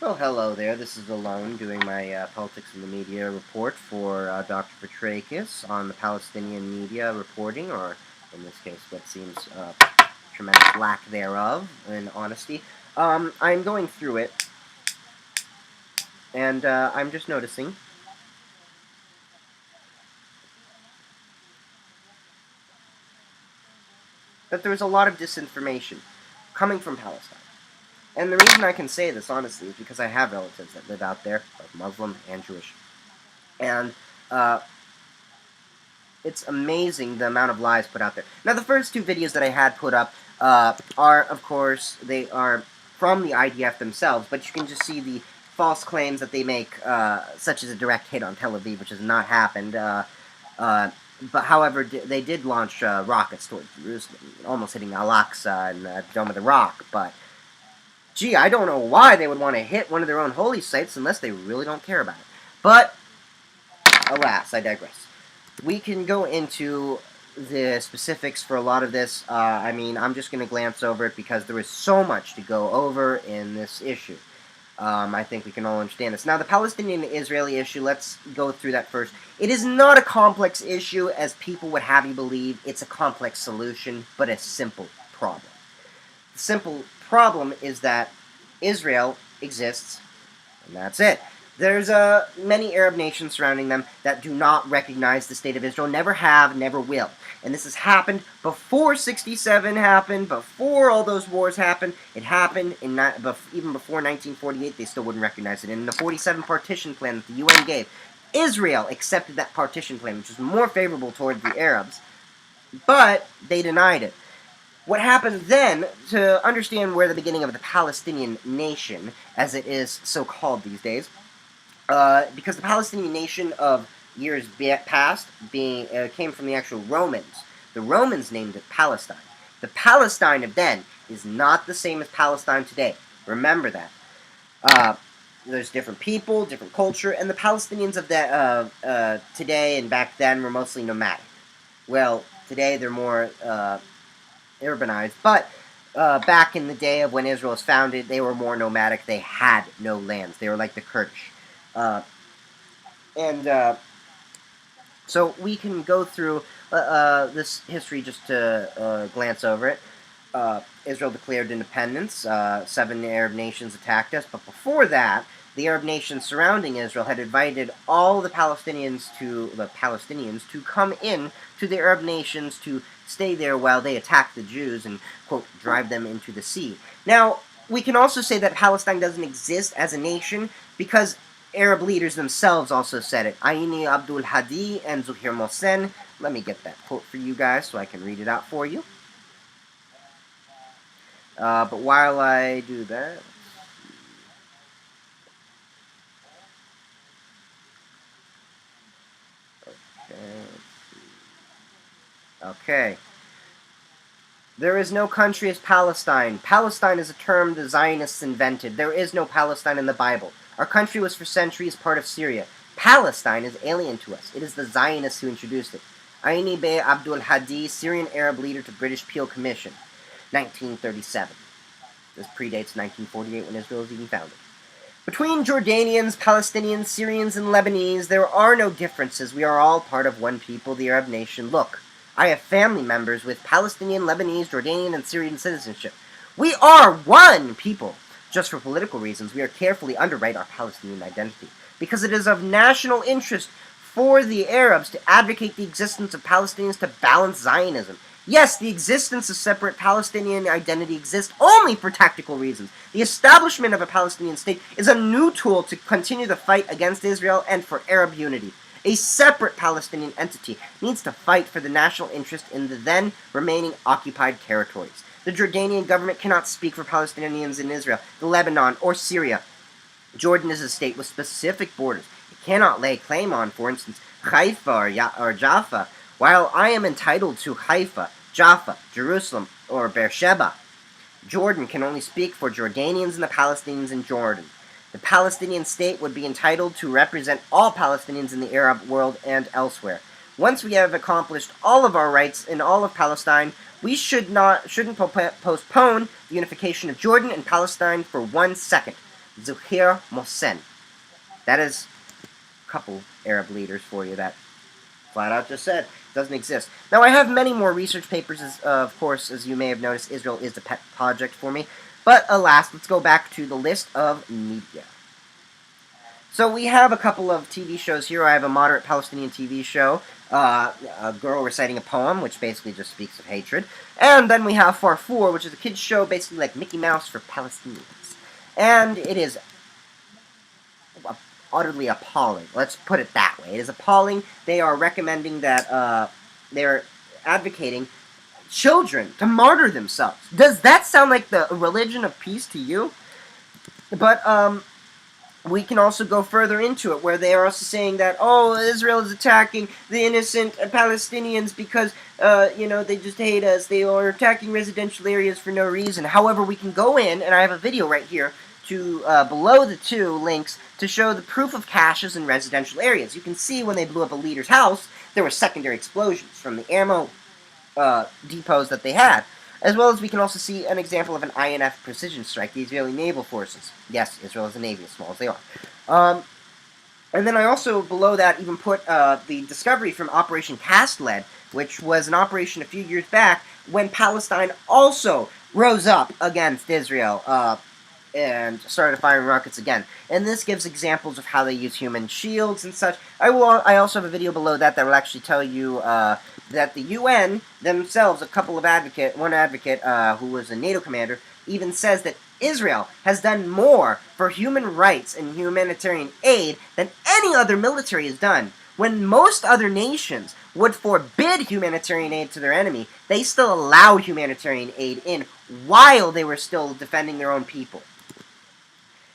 Well, hello there. This is Alone doing my Politics in the Media report for Dr. Petrakis on the Palestinian media reporting, or in this case, what seems tremendous lack thereof in honesty. I'm going through it, and I'm just noticing that there's a lot of disinformation coming from Palestine. And the reason I can say this, honestly, is because I have relatives that live out there, both Muslim and Jewish. And uh, it's amazing the amount of lies put out there. Now, the first two videos that I had put up are, of course, they are from the IDF themselves, but you can just see the false claims that they make, such as a direct hit on Tel Aviv, which has not happened. But, however, they did launch rockets towards Jerusalem, almost hitting Al-Aqsa and the Dome of the Rock, but gee, I don't know why they would want to hit one of their own holy sites unless they really don't care about it. But, alas, I digress. We can go into the specifics for a lot of this. I mean, I'm just going to glance over it because there is so much to go over in this issue. I think we can all understand this. Now, the Palestinian-Israeli issue, let's go through that first. It is not a complex issue, as people would have you believe. It's a complex solution, but a simple problem. The simple problem is that Israel exists, and that's it. There's many Arab nations surrounding them that do not recognize the State of Israel, never have, never will. And this has happened before 67 happened, before all those wars happened. It happened in even before 1948, they still wouldn't recognize it. And in the 47 partition plan that the UN gave, Israel accepted that partition plan, which was more favorable toward the Arabs, but they denied it. What happened then, to understand where the beginning of the Palestinian nation, as it is so called these days, because the Palestinian nation of years past came from the actual Romans. The Romans named it Palestine. The Palestine of then is not the same as Palestine today. Remember that. There's different people, different culture, and the Palestinians of today and back then were mostly nomadic. Well, today they're more urbanized, but back in the day of when Israel was founded, they were more nomadic. They had no lands. They were like the Kurdish. So we can go through this history just to glance over it. Israel declared independence. 7 Arab nations attacked us, but before that, the Arab nations surrounding Israel had invited all the Palestinians to come in to the Arab nations to stay there while they attacked the Jews and, quote, drive them into the sea. Now, we can also say that Palestine doesn't exist as a nation because Arab leaders themselves also said it. Aini Abdul Hadi and Zuhair Mohsen. Let me get that quote for you guys so I can read it out for you. But while I do that, okay. There is no country as Palestine. Palestine is a term the Zionists invented. There is no Palestine in the Bible. Our country was for centuries part of Syria. Palestine is alien to us. It is the Zionists who introduced it. Aini Bey Abdul Hadi, Syrian Arab leader to British Peel Commission, 1937. This predates 1948 when Israel was even founded. Between Jordanians, Palestinians, Syrians, and Lebanese, there are no differences. We are all part of one people, the Arab nation. Look, I have family members with Palestinian, Lebanese, Jordanian, and Syrian citizenship. We are one people. Just for political reasons, we are carefully underwrite our Palestinian identity, because it is of national interest for the Arabs to advocate the existence of Palestinians to balance Zionism. Yes, the existence of separate Palestinian identity exists only for tactical reasons. The establishment of a Palestinian state is a new tool to continue the fight against Israel and for Arab unity. A separate Palestinian entity needs to fight for the national interest in the then remaining occupied territories. The Jordanian government cannot speak for Palestinians in Israel, Lebanon, or Syria. Jordan is a state with specific borders. It cannot lay claim on, for instance, Haifa or Jaffa, while I am entitled to Haifa, Jaffa, Jerusalem, or Beersheba. Jordan can only speak for Jordanians and the Palestinians in Jordan. The Palestinian state would be entitled to represent all Palestinians in the Arab world and elsewhere. Once we have accomplished all of our rights in all of Palestine, we shouldn't postpone the unification of Jordan and Palestine for 1 second. Zuhair Mohsen. That is a couple Arab leaders for you that flat out just said doesn't exist. Now, I have many more research papers, of course, as you may have noticed, Israel is a pet project for me. But alas, let's go back to the list of media. So we have a couple of TV shows here. I have a moderate Palestinian TV show, a girl reciting a poem, which basically just speaks of hatred. And then we have Farfour, which is a kids show, basically like Mickey Mouse for Palestinians. And it is utterly appalling. Let's put it that way. It is appalling. They are recommending that, they're advocating children to martyr themselves. Does that sound like the religion of peace to you? But, we can also go further into it, where they are also saying that, oh, Israel is attacking the innocent Palestinians because, they just hate us. They are attacking residential areas for no reason. However, we can go in, and I have a video right here, to below the two links, to show the proof of caches in residential areas. You can see when they blew up a leader's house, there were secondary explosions from the ammo depots that they had. As well as we can also see an example of an INF precision strike, the Israeli naval forces. Yes, Israel is a navy, as small as they are. And then I also, below that, even put the discovery from Operation Cast Lead, which was an operation a few years back when Palestine also rose up against Israel and started firing rockets again. And this gives examples of how they use human shields and such. I also have a video below that will actually tell you that the UN themselves, one advocate who was a NATO commander, even says that Israel has done more for human rights and humanitarian aid than any other military has done. When most other nations would forbid humanitarian aid to their enemy, they still allowed humanitarian aid in while they were still defending their own people.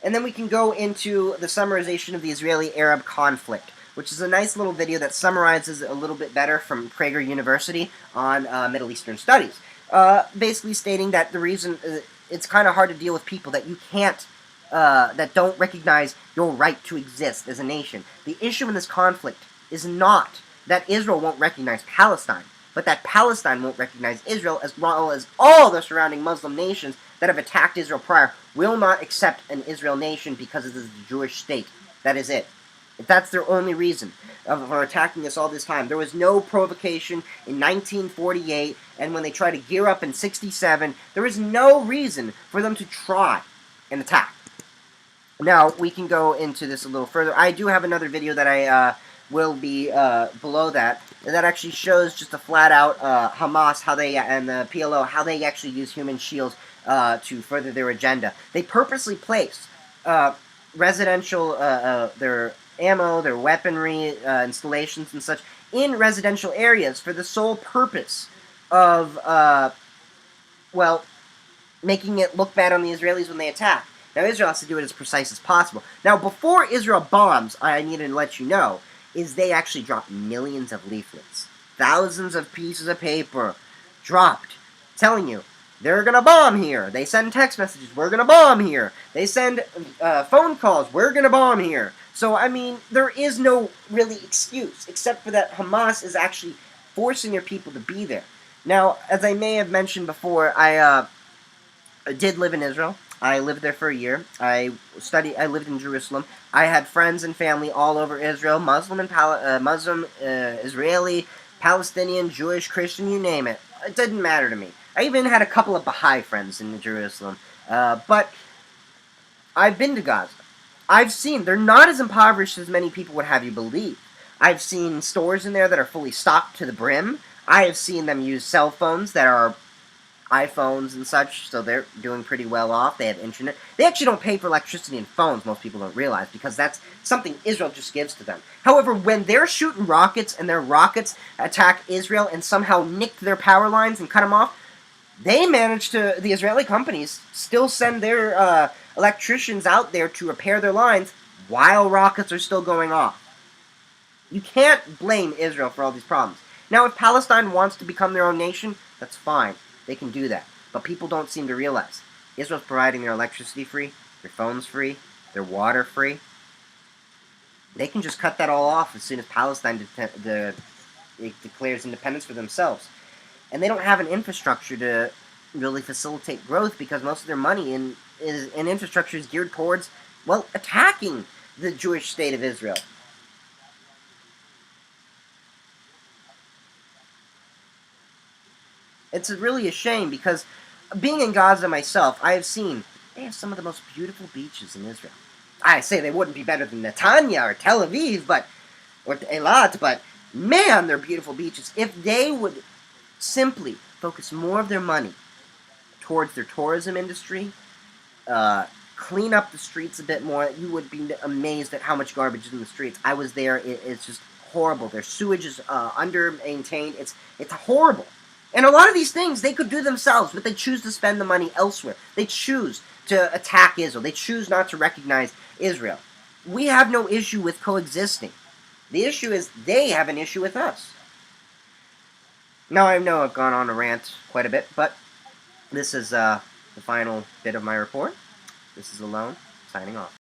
And then we can go into the summarization of the Israeli-Arab conflict, which is a nice little video that summarizes it a little bit better from Prager University on Middle Eastern Studies. Basically stating that the reason it's kind of hard to deal with people that you can't, that don't recognize your right to exist as a nation. The issue in this conflict is not that Israel won't recognize Palestine, but that Palestine won't recognize Israel, as well as all the surrounding Muslim nations that have attacked Israel prior will not accept an Israel nation because it is a Jewish state. That is it. If that's their only reason for attacking us all this time. There was no provocation in 1948, and when they tried to gear up in 67, there was no reason for them to try and attack. Now, we can go into this a little further. I do have another video that I will be below that actually shows just a flat-out Hamas, how they, and the PLO, how they actually use human shields to further their agenda. They purposely place residential, their ammo, their weaponry installations and such in residential areas for the sole purpose of, making it look bad on the Israelis when they attack. Now, Israel has to do it as precise as possible. Now, before Israel bombs, I need to let you know, is they actually drop millions of leaflets. Thousands of pieces of paper dropped, telling you, they're going to bomb here. They send text messages, we're going to bomb here. They send phone calls, we're going to bomb here. So, I mean, there is no really excuse, except for that Hamas is actually forcing their people to be there. Now, as I may have mentioned before, I did live in Israel. I lived there for a year. I lived in Jerusalem. I had friends and family all over Israel, Muslim, Israeli, Palestinian, Jewish, Christian, you name it. It didn't matter to me. I even had a couple of Baha'i friends in Jerusalem. But I've been to Gaza. I've seen, they're not as impoverished as many people would have you believe. I've seen stores in there that are fully stocked to the brim. I have seen them use cell phones that are iPhones and such, so they're doing pretty well off. They have internet. They actually don't pay for electricity and phones, most people don't realize, because that's something Israel just gives to them. However, when they're shooting rockets and their rockets attack Israel and somehow nick their power lines and cut them off, they manage to, the Israeli companies, still send their electricians out there to repair their lines while rockets are still going off. You can't blame Israel for all these problems. Now, if Palestine wants to become their own nation, that's fine. They can do that. But people don't seem to realize Israel's providing their electricity free, their phones free, their water free. They can just cut that all off as soon as Palestine declares independence for themselves. And they don't have an infrastructure to really facilitate growth because most of their money and infrastructure is geared towards, well, attacking the Jewish state of Israel. It's really a shame because being in Gaza myself, I have seen they have some of the most beautiful beaches in Israel. I say they wouldn't be better than Netanya or Tel Aviv, or Eilat, but man, they're beautiful beaches. If they would simply focus more of their money towards their tourism industry, clean up the streets a bit more, you would be amazed at how much garbage is in the streets. I was there; it's just horrible. Their sewage is under-maintained. It's horrible. And a lot of these things they could do themselves, but they choose to spend the money elsewhere. They choose to attack Israel. They choose not to recognize Israel. We have no issue with coexisting. The issue is they have an issue with us. Now, I know I've gone on a rant quite a bit, but this is the final bit of my report. This is Alone, signing off.